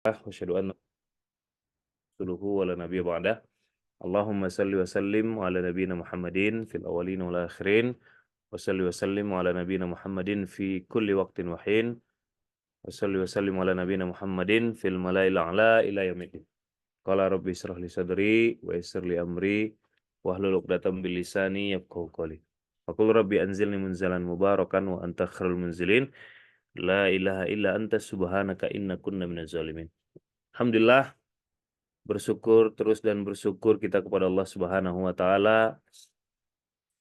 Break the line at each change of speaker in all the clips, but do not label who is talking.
Wasyhadu anna rasuluhu wa la nabiyya ba'dah. Allahumma salli wa sallim ala nabiyyina Muhammadin fil awwalin wal akhirin wa salli wa sallim ala nabiyyina Muhammadin fi kulli waqtin wa hin wa salli wa sallim ala nabiyyina Muhammadin fil mala'il a'la ila yaumiddin. Qala rabbi israh li sadri wa yassir li amri wahlul 'uqdatam min lisani yafqahu qawli. Wa qul rabbi anzilni munzalan mubarakan wa anta khairul munzilin. La ilaha illa anta subhanaka inna kunna minaz zalimin. Alhamdulillah, bersyukur terus dan bersyukur kita kepada Allah Subhanahu wa taala.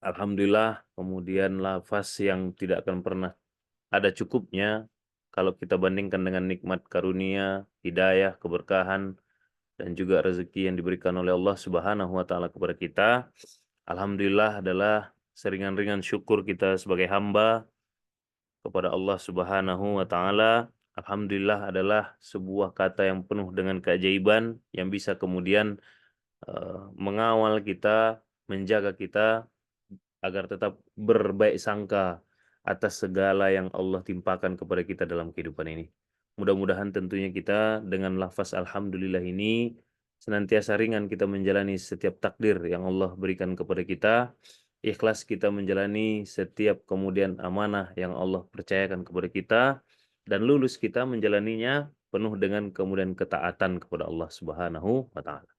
Alhamdulillah, kemudian lafaz yang tidak akan pernah ada cukupnya kalau kita bandingkan dengan nikmat karunia, hidayah, keberkahan dan juga rezeki yang diberikan oleh Allah Subhanahu wa taala kepada kita. Alhamdulillah adalah seringan-ringan syukur kita sebagai hamba kepada Allah Subhanahu wa taala. Alhamdulillah adalah sebuah kata yang penuh dengan keajaiban yang bisa kemudian mengawal kita, menjaga kita agar tetap berbaik sangka atas segala yang Allah timpakan kepada kita dalam kehidupan ini. Mudah-mudahan tentunya kita dengan lafaz alhamdulillah ini senantiasa ringan kita menjalani setiap takdir yang Allah berikan kepada kita, ikhlas kita menjalani setiap kemudian amanah yang Allah percayakan kepada kita, dan lulus kita menjalaninya penuh dengan kemudian ketaatan kepada Allah Subhanahu wa taala.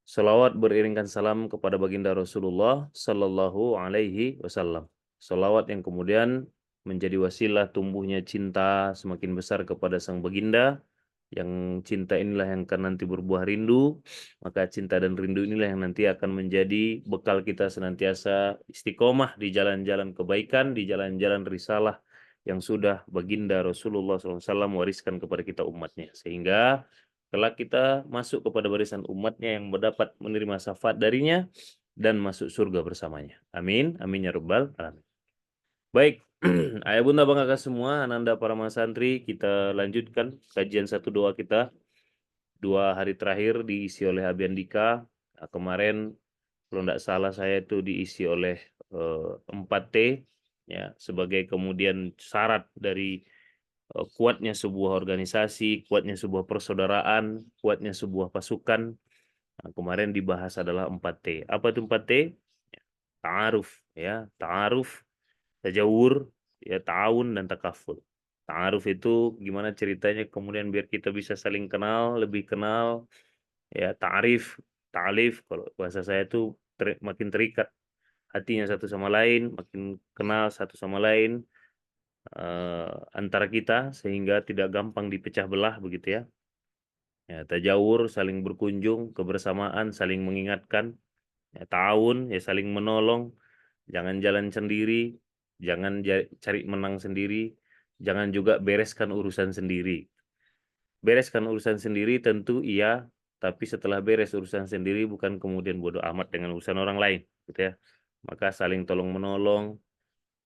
Salawat beriringkan salam kepada baginda Rasulullah Sallallahu Alaihi Wasallam. Salawat yang kemudian menjadi wasilah tumbuhnya cinta semakin besar kepada sang baginda. Yang cinta inilah yang akan nanti berbuah rindu. Maka cinta dan rindu inilah yang nanti akan menjadi bekal kita senantiasa istiqomah di jalan-jalan kebaikan, di jalan-jalan risalah yang sudah baginda Rasulullah SAW wariskan kepada kita umatnya. Sehingga kelak kita masuk kepada barisan umatnya yang mendapat menerima syafaat darinya dan masuk surga bersamanya. Amin. Amin ya rabbal alamin. Baik, ayah bunda bang kakak semua, ananda para santri, kita lanjutkan kajian satu doa kita. 2 hari terakhir diisi oleh Abi Andika. Kemarin kalau tidak salah saya itu diisi oleh 4T ya, sebagai kemudian syarat dari kuatnya sebuah organisasi, kuatnya sebuah persaudaraan, kuatnya sebuah pasukan. Nah, kemarin dibahas adalah 4T. Apa itu 4T? Ta'aruf ya, ta'aruf, tajawur, ya ta'awun dan takaful. Ta'aruf itu gimana ceritanya kemudian biar kita bisa saling kenal, lebih kenal, ya ta'arif, ta'alif, kalau bahasa saya itu makin terikat hatinya satu sama lain, makin kenal satu sama lain, antara kita sehingga tidak gampang dipecah belah begitu ya. Ya, tajawur saling berkunjung, kebersamaan saling mengingatkan, ya, ta'awun ya saling menolong, jangan jalan sendiri, jangan cari menang sendiri, jangan juga bereskan urusan sendiri. Bereskan urusan sendiri tentu iya, tapi setelah beres urusan sendiri bukan kemudian bodoh amat dengan urusan orang lain, gitu ya. Maka saling tolong menolong,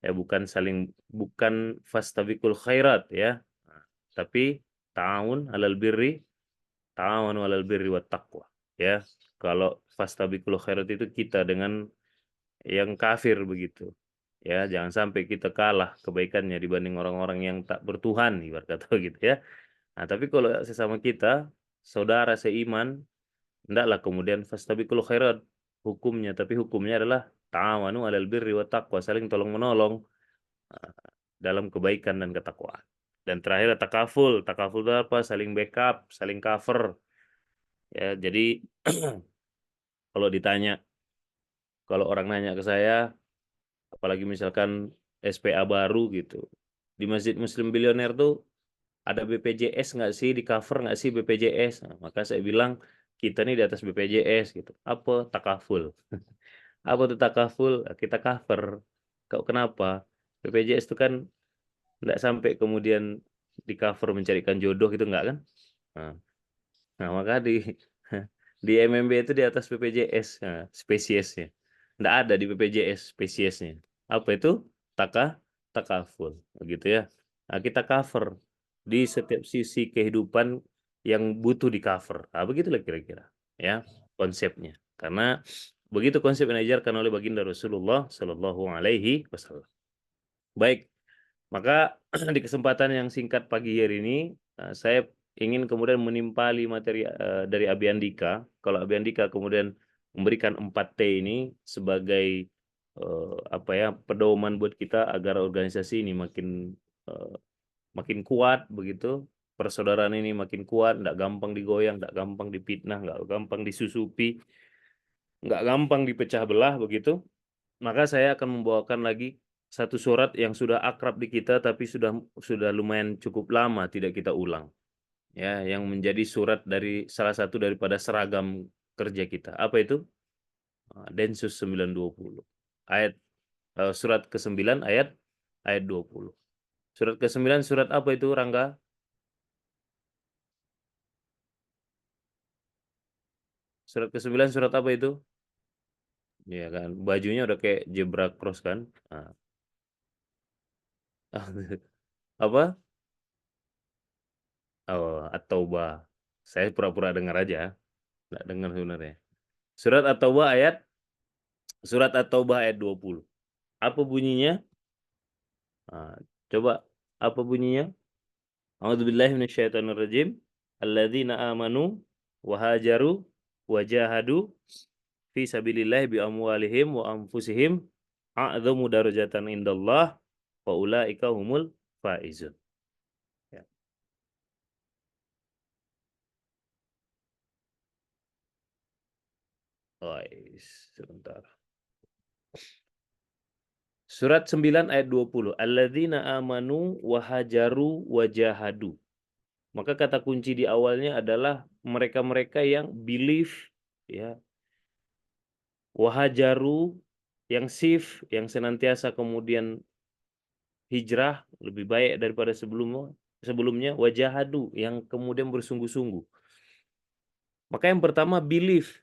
ya bukan fastabiqul khairat ya, tapi ta'awanu 'alal birri wat taqwa ya. Kalau fastabiqul khairat itu kita dengan yang kafir begitu. Ya, jangan sampai kita kalah kebaikannya dibanding orang-orang yang tak bertuhan ibarat kata gitu ya. Nah, tapi kalau sesama kita, saudara seiman, hendaklah kemudian fastabiqul khairat hukumnya, tapi hukumnya adalah ta'awanu 'alal birri wat taqwa, saling tolong-menolong dalam kebaikan dan ketakwaan. Dan terakhir takaful. Takaful itu apa? Saling backup, saling cover. Ya, jadi kalau ditanya, kalau orang nanya ke saya, apalagi misalkan SPA baru gitu, di Masjid Muslim Bilioner tuh ada BPJS nggak sih, di cover nggak sih BPJS? Nah, maka saya bilang kita nih di atas BPJS gitu. Apa? Takaful. Apa tuh takaful? Kita cover. Kau kenapa? BPJS itu kan nggak sampai kemudian di cover mencarikan jodoh gitu nggak kan? Nah, nah maka di di MMB itu di atas BPJS, nah, spesiesnya. Nggak ada di BPJS spesiesnya. Apa itu? Takaful, begitu ya. Nah, kita cover di setiap sisi kehidupan yang butuh di-cover. Nah, begitulah kira-kira ya konsepnya. Karena begitu konsep yang diajarkan oleh baginda Rasulullah Shallallahu Alaihi Wasallam. Baik, maka di kesempatan yang singkat pagi hari ini, saya ingin kemudian menimpali materi dari Abi Andika, kalau Abi Andika kemudian memberikan 4T ini sebagai apa ya, pedoman buat kita agar organisasi ini eh, makin kuat begitu, persaudaraan ini makin kuat, nggak gampang digoyang, nggak gampang dipitnah, nggak gampang disusupi, nggak gampang dipecah belah begitu. Maka saya akan membawakan lagi satu surat yang sudah akrab di kita tapi sudah lumayan cukup lama tidak kita ulang. Ya, yang menjadi surat dari salah satu daripada seragam kerja kita. Apa itu? Densus 920. Ayat surat ke-9 ayat 20. Surat ke-9 surat apa itu, Rangga? Surat ke-9 surat apa itu? Iya kan, bajunya udah kayak zebra cross kan? Nah, apa? Oh, At-Taubah. Saya pura-pura dengar aja, nggak dengar sebenarnya. Surat At-Taubah ayat 20. Apa bunyinya? Nah, coba apa bunyinya? A'udzubillahi minasyaitonirrajim. Alladzina amanu wa hajaru wa jahadu fi sabilillahi bi amwalihim wa anfusihim a'dhamu darajatan indallah wa ulaika humul faizun. Ya. Oh, sebentar. Surat 9 ayat 20. Alladzina amanu wa hajaru wa jahadu. Maka kata kunci di awalnya adalah mereka-mereka yang believe, ya, wahajaru, yang yang senantiasa kemudian hijrah lebih baik daripada sebelumnya wajahadu, yang kemudian bersungguh-sungguh. Maka yang pertama believe.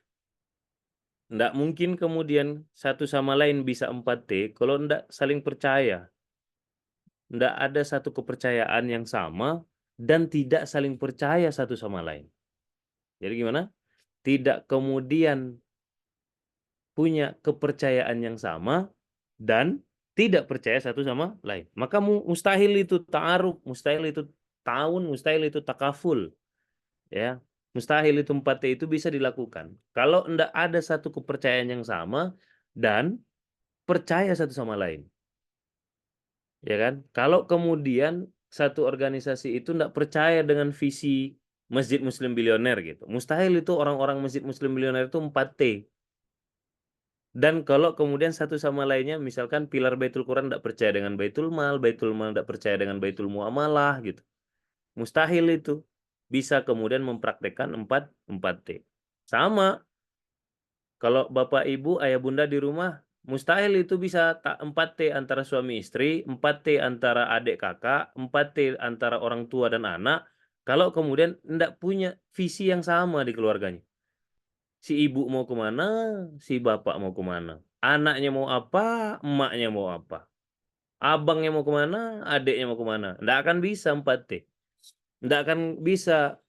Nggak mungkin kemudian satu sama lain bisa 4T kalau nggak saling percaya. Nggak ada satu kepercayaan yang sama dan tidak saling percaya satu sama lain. Jadi gimana? Tidak kemudian punya kepercayaan yang sama dan tidak percaya satu sama lain. Maka mustahil itu ta'aruf, mustahil itu ta'awun, mustahil itu takaful. Ya, mustahil itu 4T itu bisa dilakukan. Kalau tidak ada satu kepercayaan yang sama dan percaya satu sama lain. Ya kan? Kalau kemudian satu organisasi itu tidak percaya dengan visi Masjid Muslim Bilioner gitu. Mustahil itu orang-orang Masjid Muslim Bilioner itu 4T. Dan kalau kemudian satu sama lainnya, misalkan pilar Baitul Quran tidak percaya dengan Baitul Mal tidak percaya dengan Baitul Muamalah gitu. Mustahil itu bisa kemudian mempraktekkan 4T. Sama, kalau bapak ibu, ayah bunda di rumah, mustahil itu bisa tak 4T antara suami istri, 4T antara adik kakak, 4T antara orang tua dan anak, kalau kemudian tidak punya visi yang sama di keluarganya. Si ibu mau kemana, si bapak mau kemana. Anaknya mau apa, emaknya mau apa. Abangnya mau kemana, adiknya mau kemana. Nggak akan bisa 4T. Nggak akan bisa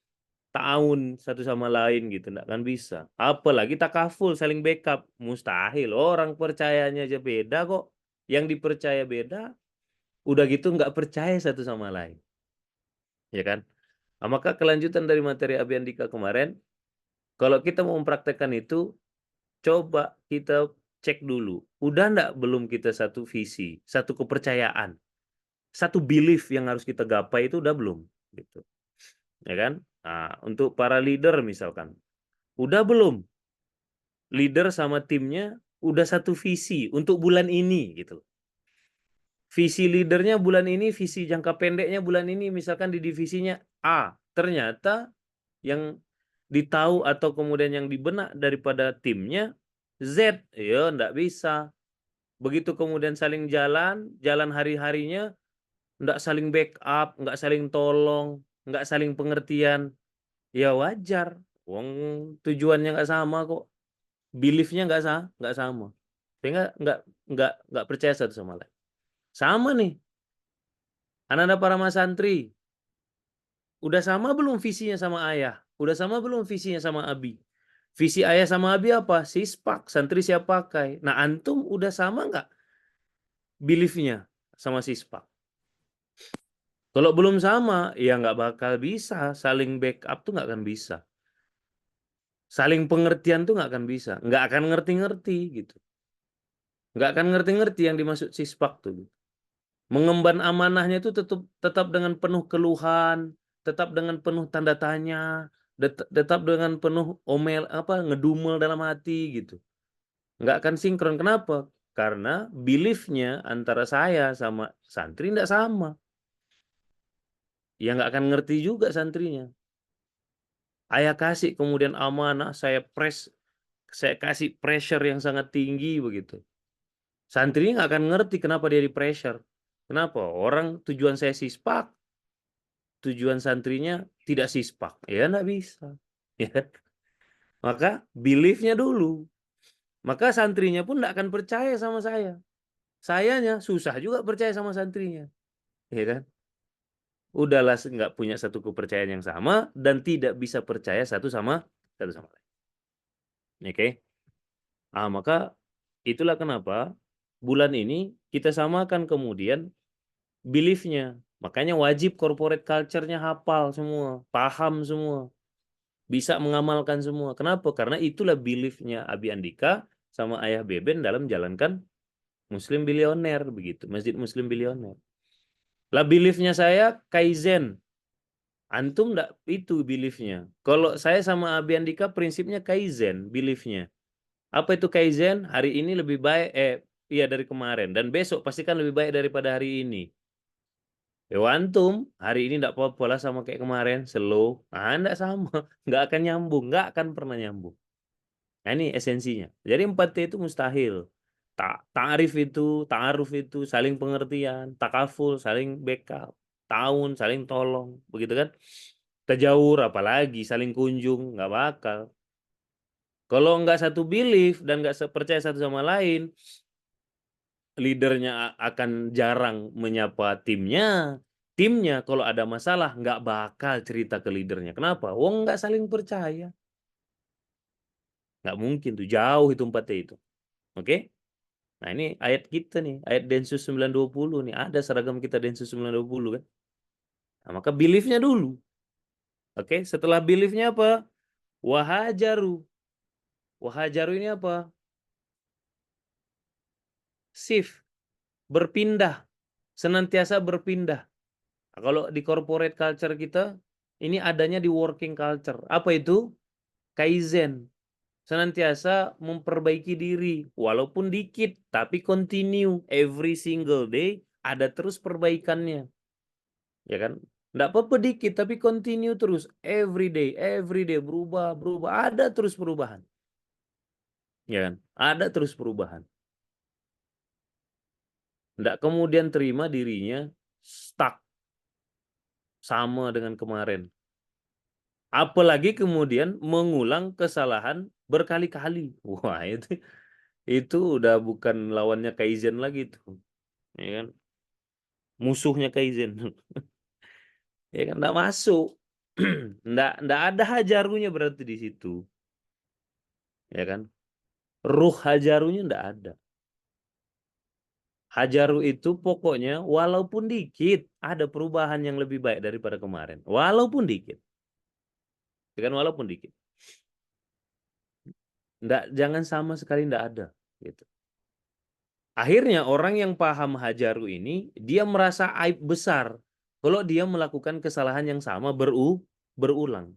tahun satu sama lain gitu. Nggak akan bisa. Apalagi takaful, saling backup. Mustahil. Orang percayanya aja beda kok. Yang dipercaya beda. Udah gitu nggak percaya satu sama lain. Ya kan? Nah, maka kelanjutan dari materi Abi Andika kemarin, kalau kita mau mempraktekkan itu, coba kita cek dulu. Udah enggak belum kita satu visi, satu kepercayaan, satu belief yang harus kita gapai itu udah belum? Gitu. Ya kan? Nah, untuk para leader misalkan, udah belum leader sama timnya udah satu visi untuk bulan ini gitu. Visi leadernya bulan ini, visi jangka pendeknya bulan ini misalkan di divisinya A. Ternyata yang ditahu atau kemudian yang dibenak daripada timnya Z, ya enggak bisa. Begitu kemudian saling jalan hari-harinya, enggak saling backup, enggak saling tolong, enggak saling pengertian, ya wajar. Wong tujuannya enggak sama kok, beliefnya enggak sama, sehingga enggak percaya satu sama lain. Sama nih, anak-anak para mas santri, udah sama belum visinya sama ayah? Udah sama belum visinya sama abi? Visi ayah sama abi apa? Sispak, santri siap pakai. Nah, antum udah sama nggak beliefnya sama sispak? Kalau belum sama, ya nggak bakal bisa. Saling backup tuh nggak akan bisa. Saling pengertian tuh nggak akan bisa. Nggak akan ngerti-ngerti gitu. Nggak akan ngerti-ngerti yang dimaksud sispak tuh. Mengemban amanahnya itu tetap dengan penuh keluhan, tetap dengan penuh tanda tanya, tetap dengan penuh ngedumel dalam hati gitu. Nggak akan sinkron. Kenapa? Karena beliefnya antara saya sama santri nggak sama. Ya nggak akan ngerti juga santrinya. Ayah kasih kemudian amanah, saya kasih pressure yang sangat tinggi begitu. Santrinya nggak akan ngerti kenapa dia di pressure. Kenapa? Orang tujuan saya sispak, tujuan santrinya tidak sispak. Ya nggak bisa. Ya kan? Maka beliefnya dulu. Maka santrinya pun nggak akan percaya sama saya. Sayanya susah juga percaya sama santrinya. Ya kan? Udahlah nggak punya satu kepercayaan yang sama dan tidak bisa percaya satu sama lain. Oke? Maka itulah kenapa bulan ini kita samakan kemudian beliefnya. Makanya wajib corporate culture-nya hafal semua, paham semua, bisa mengamalkan semua. Kenapa? Karena itulah beliefnya Abi Andika sama Ayah Beben dalam jalankan Muslim Bilioner begitu, Masjid Muslim Bilioner. Lah beliefnya saya Kaizen. Antum enggak itu beliefnya. Kalau saya sama Abi Andika prinsipnya Kaizen beliefnya. Apa itu Kaizen? Hari ini lebih baik, iya dari kemarin. Dan besok pastikan lebih baik daripada hari ini. Antum hari ini enggak apa-apa lah sama kayak kemarin, slow. Enggak sama. Enggak akan nyambung. Enggak akan pernah nyambung. Nah ini esensinya. Jadi 4T itu mustahil. Ta'arif itu, ta'aruf itu, saling pengertian. Takaful, saling backup. Ta'awun, saling tolong. Begitu kan? Tajawur, apalagi saling kunjung. Nggak bakal. Kalau nggak satu belief dan nggak percaya satu sama lain, leadernya akan jarang menyapa timnya. Timnya kalau ada masalah nggak bakal cerita ke leadernya. Kenapa? Wong nggak saling percaya. Nggak mungkin tuh. Jauh itu 4T itu. Oke? Nah ini ayat kita nih. Ayat Densus 920 nih. Ada seragam kita Densus 920 kan. Nah, maka beliefnya dulu. Oke? Setelah beliefnya apa? Wahajaru. Wahajaru ini apa? Shift. Berpindah. Senantiasa berpindah. Nah, kalau di corporate culture kita, ini adanya di working culture. Apa itu? Kaizen. Senantiasa memperbaiki diri. Walaupun dikit, tapi continue. Every single day, ada terus perbaikannya. Ya kan? Nggak apa-apa dikit, tapi continue terus. Every day, berubah. Ada terus perubahan. Ya kan? Ada terus perubahan. Nggak kemudian terima dirinya stuck sama dengan kemarin. Apalagi kemudian mengulang kesalahan berkali-kali. Wah, itu udah bukan lawannya Kaizen lagi tuh. Ya kan? Musuhnya Kaizen. Ya kan enggak masuk. Enggak ada hajarunya berarti di situ. Ya kan? Ruh hajarunya enggak ada. Hajaru itu pokoknya walaupun dikit ada perubahan yang lebih baik daripada kemarin. Walaupun dikit. Ya kan walaupun dikit. Jangan sama sekali enggak ada gitu. Akhirnya orang yang paham hajaru ini dia merasa aib besar kalau dia melakukan kesalahan yang sama berulang.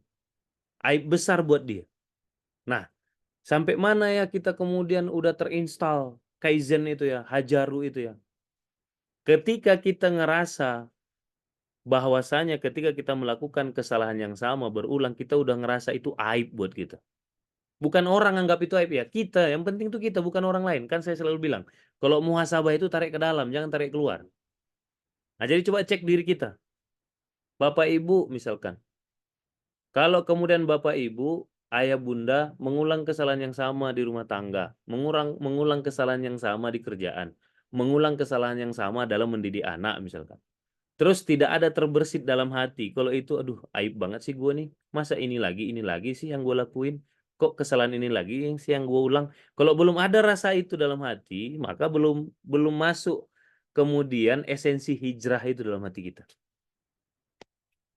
Aib besar buat dia. Nah, sampai mana ya kita kemudian udah terinstall Kaizen itu ya, hajaru itu ya. Ketika kita ngerasa bahwasanya ketika kita melakukan kesalahan yang sama berulang, kita udah ngerasa itu aib buat kita. Bukan orang anggap itu aib ya, kita. Yang penting itu kita, bukan orang lain. Kan saya selalu bilang, kalau muhasabah itu tarik ke dalam, jangan tarik keluar. Nah, jadi coba cek diri kita. Bapak Ibu misalkan. Kalau kemudian Bapak Ibu, ayah bunda mengulang kesalahan yang sama di rumah tangga, mengulang kesalahan yang sama di kerjaan, mengulang kesalahan yang sama dalam mendidik anak misalkan. Terus tidak ada terbersit dalam hati. Kalau itu, aduh, aib banget sih gue nih. Masa ini lagi sih yang gue lakuin. Kok kesalahan ini lagi yang gue ulang. Kalau belum ada rasa itu dalam hati, maka belum masuk kemudian esensi hijrah itu dalam hati kita.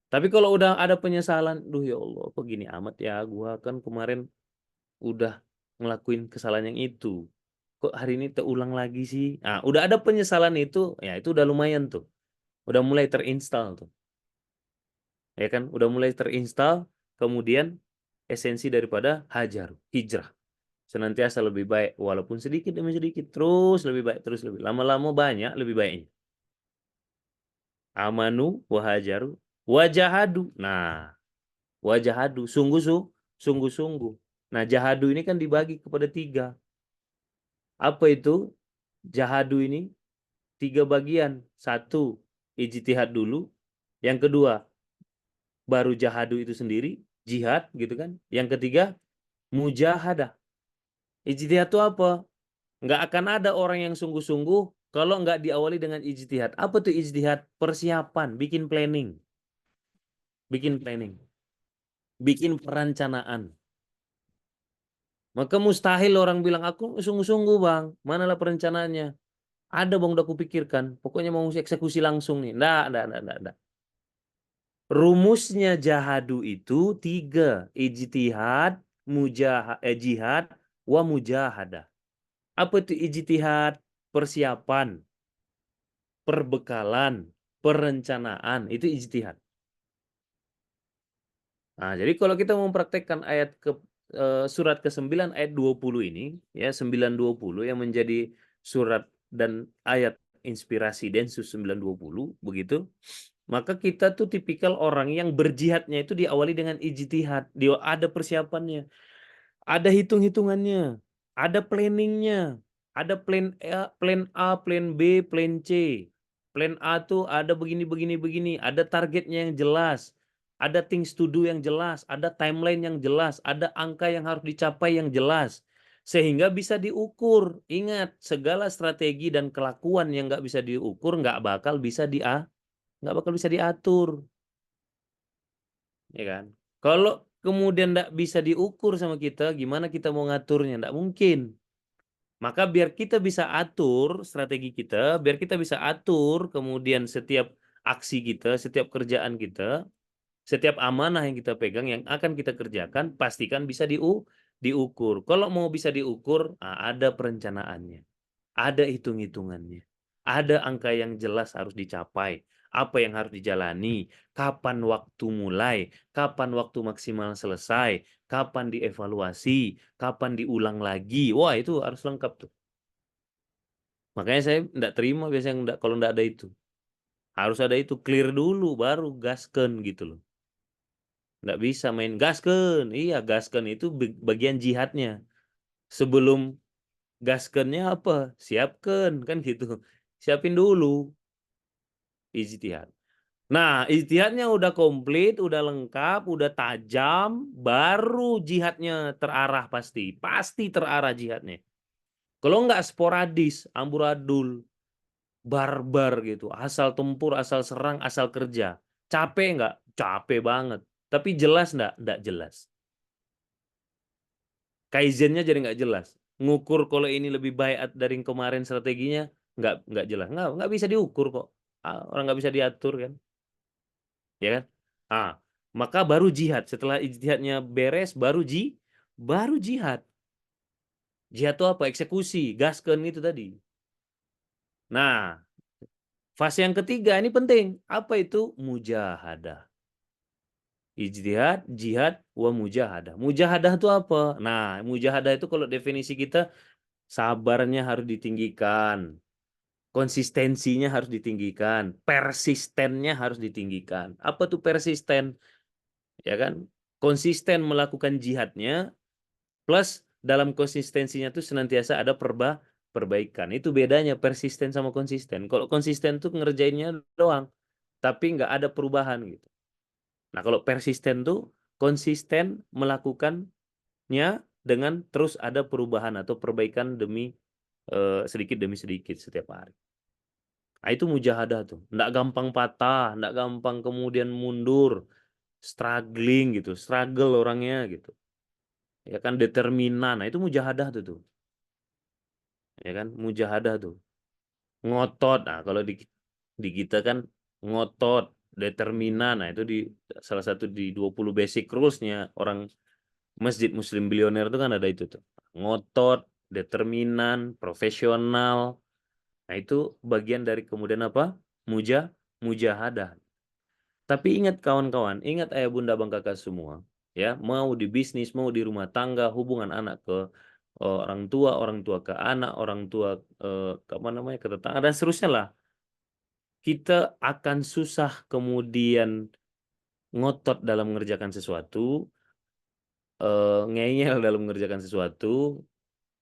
Tapi kalau udah ada penyesalan, duh ya Allah, kok gini amat ya, gua kan kemarin udah ngelakuin kesalahan yang itu. Kok hari ini terulang lagi sih? Nah, udah ada penyesalan itu, ya itu udah lumayan tuh. Udah mulai terinstall tuh. Ya kan? Udah mulai terinstall, kemudian esensi daripada hijrah. Senantiasa lebih baik, walaupun sedikit demi sedikit, terus lebih baik, terus lebih. Lama-lama banyak, lebih baiknya. Amanu wahajaru wajahadu. Nah, wajahadu, sungguh-sungguh. Nah, jahadu ini kan dibagi kepada tiga. Apa itu? Jahadu ini tiga bagian. Satu, ijtihad dulu. Yang kedua, baru jahadu itu sendiri, jihad gitu kan. Yang ketiga, mujahadah. Ijtihad itu apa? Nggak akan ada orang yang sungguh-sungguh kalau nggak diawali dengan ijtihad. Apa tuh ijtihad? Persiapan, bikin planning. Bikin planning. Bikin perencanaan. Maka mustahil orang bilang, aku sungguh-sungguh bang. Manalah perencanaannya? Ada bang, udah kupikirkan. Pokoknya mau eksekusi langsung nih. Nggak. Rumusnya jahadu itu tiga. Ijtihad, jihad, wa mujahadah. Apa itu ijtihad? Persiapan, perbekalan, perencanaan. Itu ijtihad. Nah, jadi kalau kita mempraktekkan ayat surat ke-9 ayat 20 ini, ya 9:20 yang menjadi surat dan ayat inspirasi Densus 9:20 begitu, maka kita tuh tipikal orang yang berjihadnya itu diawali dengan ijtihad, dia ada persiapannya, ada hitung-hitungannya, ada planningnya, ada plan A, plan B, plan C. Plan A tuh ada begini, ada targetnya yang jelas, ada things to do yang jelas, ada timeline yang jelas, ada angka yang harus dicapai yang jelas. Sehingga bisa diukur. Ingat, segala strategi dan kelakuan yang nggak bisa diukur nggak bakal bisa diatur. Ya kan? Kalau kemudian nggak bisa diukur sama kita, gimana kita mau ngaturnya? Nggak mungkin. Maka biar kita bisa atur strategi kita, biar kita bisa atur kemudian setiap aksi kita, setiap kerjaan kita, setiap amanah yang kita pegang yang akan kita kerjakan, pastikan bisa diukur. Kalau mau bisa diukur, ada perencanaannya. Ada hitung-hitungannya. Ada angka yang jelas harus dicapai. Apa yang harus dijalani, kapan waktu mulai, kapan waktu maksimal selesai, kapan dievaluasi, kapan diulang lagi. Wah, itu harus lengkap tuh. Makanya saya tidak terima biasanya kalau tidak ada itu. Harus ada itu, clear dulu baru gasken gitu loh. Nggak bisa main gasken. Iya, gasken itu bagian jihadnya. Sebelum gaskennya apa? Siapkan kan gitu. Siapin dulu ijtihad. Nah, ijtihadnya udah komplit, udah lengkap, udah tajam, baru jihadnya terarah pasti. Pasti terarah jihadnya. Kalau nggak sporadis, amburadul, barbar gitu. Asal tempur, asal serang, asal kerja. Capek nggak? Capek banget. Tapi jelas nggak? Nggak jelas. Kaizennya jadi nggak jelas. Ngukur kalau ini lebih baik dari yang kemarin strateginya, nggak jelas. Nggak bisa diukur kok. Orang nggak bisa diatur kan. Ya kan? Ah, maka baru jihad. Setelah ijtihadnya beres, baru jihad. Jihad itu apa? Eksekusi, gasken itu tadi. Nah, fase yang ketiga ini penting. Apa itu? Mujahadah. Ijtihad, jihad, wa mujahadah. Mujahadah itu apa? Nah, mujahadah itu kalau definisi kita, sabarnya harus ditinggikan. Konsistensinya harus ditinggikan. Persistennya harus ditinggikan. Apa tuh persisten? Ya kan? Konsisten melakukan jihadnya, plus dalam konsistensinya tuh senantiasa ada perbaikan. Itu bedanya persisten sama konsisten. Kalau konsisten tuh ngerjainnya doang, tapi nggak ada perubahan gitu. Nah, kalau persisten tuh konsisten melakukannya dengan terus ada perubahan atau perbaikan sedikit demi sedikit setiap hari. Nah, itu mujahadah tuh. Nggak gampang patah, nggak gampang kemudian mundur, struggling gitu, struggle orangnya gitu. Ya kan determinan. Nah, itu mujahadah tuh. Ya kan mujahadah tuh. Ngotot. Nah, kalau di kita kan ngotot, determinan. Nah, itu di salah satu di 20 basic rules-nya orang Masjid Muslim Billionaire itu kan ada itu tuh. Ngotot, determinan, profesional. Nah, itu bagian dari kemudian apa? Mujahadah. Tapi ingat kawan-kawan, ingat ayah bunda bang kakak semua, ya, mau di bisnis, mau di rumah tangga, hubungan anak ke orang tua ke anak, orang tua ke apa namanya ke tetangga dan seterusnya lah. Kita akan susah kemudian ngotot dalam mengerjakan sesuatu, ngeyel dalam mengerjakan sesuatu,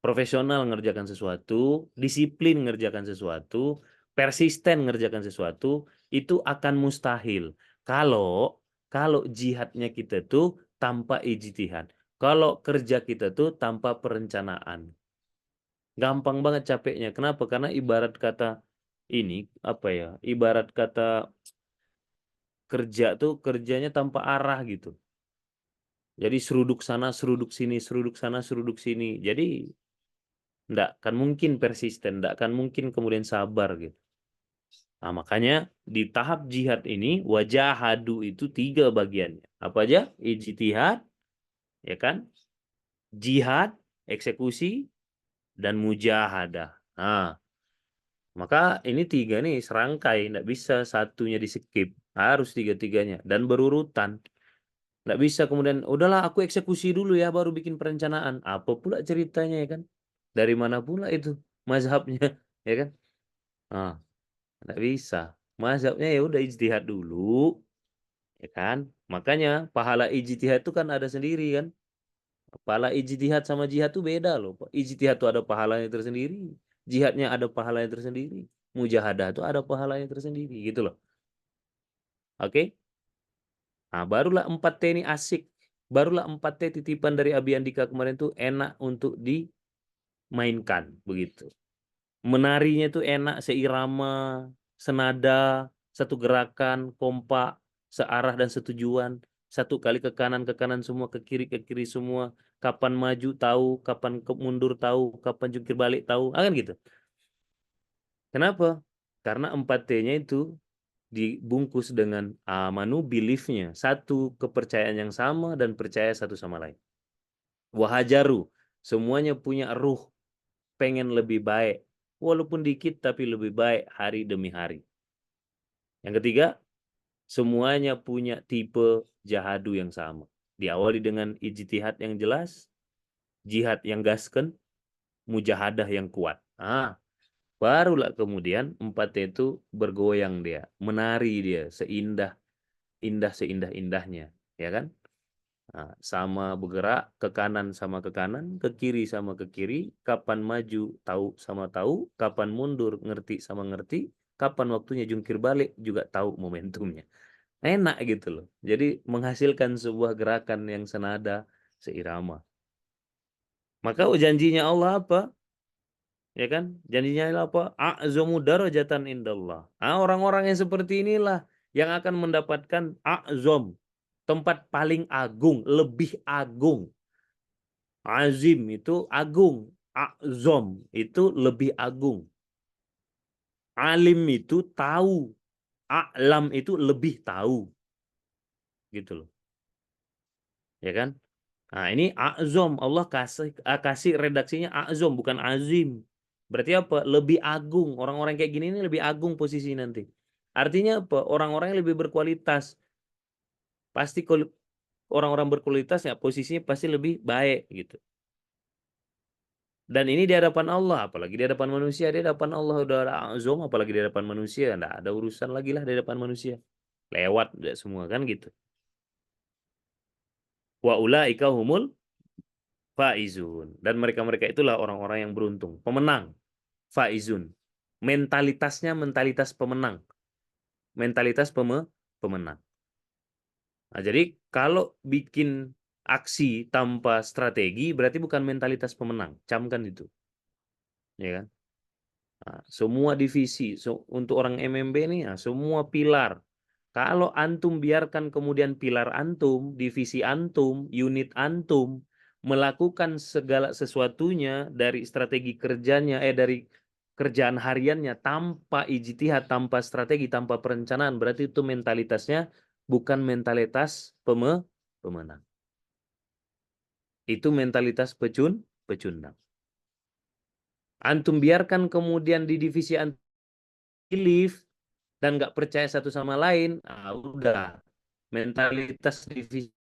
profesional mengerjakan sesuatu, disiplin mengerjakan sesuatu, persisten mengerjakan sesuatu, itu akan mustahil. Kalau kalau jihadnya kita tuh tanpa ijtihad. Kalau kerja kita tuh tanpa perencanaan. Gampang banget capeknya. Kenapa? Karena ibarat kata ini apa ya? Ibarat kata kerja tuh kerjanya tanpa arah gitu. Jadi seruduk sana, seruduk sini, seruduk sana, seruduk sini. Jadi nggak akan mungkin persisten, nggak akan mungkin kemudian sabar gitu. Nah, makanya di tahap jihad ini wajahadu itu 3 bagiannya. Apa aja? Ijtihad, ya kan? Jihad, eksekusi, dan mujahadah. Nah, maka ini 3 nih serangkai, nggak bisa satunya di skip. Harus 3-tiganya dan berurutan. Nggak bisa kemudian, udahlah aku eksekusi dulu ya, baru bikin perencanaan. Apa pula ceritanya ya kan? Dari mana pula itu mazhabnya, ya kan? Nah, nggak bisa. Mazhabnya ya udah ijtihad dulu, ya kan? Makanya pahala ijtihad itu kan ada sendiri kan? Pahala ijtihad sama jihad tuh beda loh. Ijtihad tuh ada pahalanya tersendiri, jihadnya ada pahalanya tersendiri, mujahadah tuh ada pahalanya tersendiri gitu loh. Oke? Nah, barulah 4T ini asik. Barulah 4T titipan dari Abi Andika kemarin tuh enak untuk dimainkan begitu. Menarinya tuh enak, seirama, senada, satu gerakan, kompak, searah dan setujuan. Satu kali ke kanan semua, ke kiri semua. Kapan maju tahu, kapan mundur tahu, kapan jungkir balik tahu. Ah, kan gitu. Kenapa? Karena 4T-nya itu dibungkus dengan amanu, belief-nya. Satu kepercayaan yang sama dan percaya satu sama lain. Wahajaru, semuanya punya ruh, pengen lebih baik. Walaupun dikit tapi lebih baik hari demi hari. Yang ketiga, semuanya punya tipe jahadu yang sama. Diawali dengan ijtihad yang jelas, jihad yang gasken, mujahadah yang kuat. Barulah kemudian 4T itu bergoyang dia, menari dia seindah-indahnya, ya kan? Nah, sama bergerak ke kanan sama ke kanan, ke kiri sama ke kiri, kapan maju tahu sama tahu, kapan mundur ngerti sama ngerti, kapan waktunya jungkir balik juga tahu momentumnya. Enak gitu loh. Jadi menghasilkan sebuah gerakan yang senada, seirama. Maka janjinya Allah apa? Ya kan? Janjinya apa? A'zamu darajatan indallah. Orang-orang yang seperti inilah yang akan mendapatkan a'zam, tempat paling agung, lebih agung. Azim itu agung, a'zam itu lebih agung. Alim itu tahu, a'lam itu lebih tahu. Gitu loh. Ya kan? Nah, ini a'zam, Allah kasih redaksinya a'zam bukan azim. Berarti apa? Lebih agung. Orang-orang kayak gini ini lebih agung posisi nanti. Artinya apa? Orang-orang yang lebih berkualitas. Pasti orang-orang berkualitas ya posisinya pasti lebih baik gitu. Dan ini di hadapan Allah, apalagi di hadapan manusia, di hadapan Allah udah ada azam, apalagi di hadapan manusia, enggak ada urusan lagi lah di hadapan manusia. Lewat udah semua kan gitu. Wa ulaika humul faizun. Dan mereka-mereka itulah orang-orang yang beruntung, pemenang, faizun. Mentalitasnya mentalitas pemenang. Mentalitas pemenang. Nah, jadi kalau bikin aksi tanpa strategi berarti bukan mentalitas pemenang. Camkan itu. Ya kan? Nah, semua divisi untuk orang MMB ini ya, semua pilar. Kalau antum biarkan kemudian pilar antum, divisi antum, unit antum melakukan segala sesuatunya dari strategi kerjanya dari kerjaan hariannya tanpa ijtihad, tanpa strategi, tanpa perencanaan, berarti itu mentalitasnya bukan mentalitas pemenang. Itu mentalitas pecundang. Antum biarkan kemudian di divisi antum lift dan nggak percaya satu sama lain, udah mentalitas divisi